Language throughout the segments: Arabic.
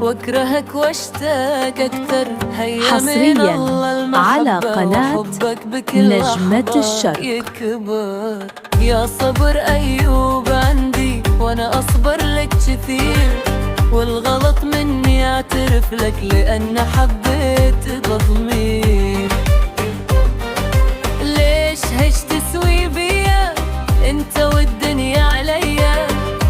واكرهك واشتاق اكتر. هيا من حصرياً الله على المحبة قناة وحبك بكل نجمة لحظة الشرق. يكبر. يا صبر أيوب عندي وأنا أصبر لك كثير، والغلط مني أعترف لك لأن حبيت بضمير. ليش هيش تسوي بيا انت والدنيا عليا؟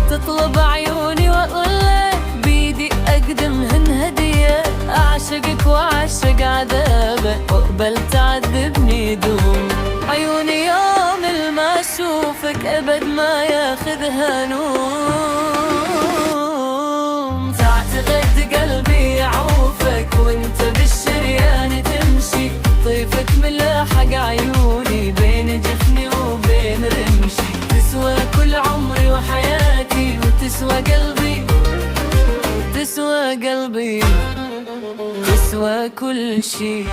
تطلب عيوني واقولك بيدي اقدمهن هدية. اعشقك واعشق عذابك واقبل تعذبني دوم. عيوني يوم ما اشوفك ابد ما ياخذها نوم. تعتقد قلبي يعوفك وانت بالشريان تمشي، طيفك ملاحق عيوني بين جفني وبين رمشي. تسوى كل عمري وحياتي وتسوى قلبي، تسوى قلبي، تسوى كل شي.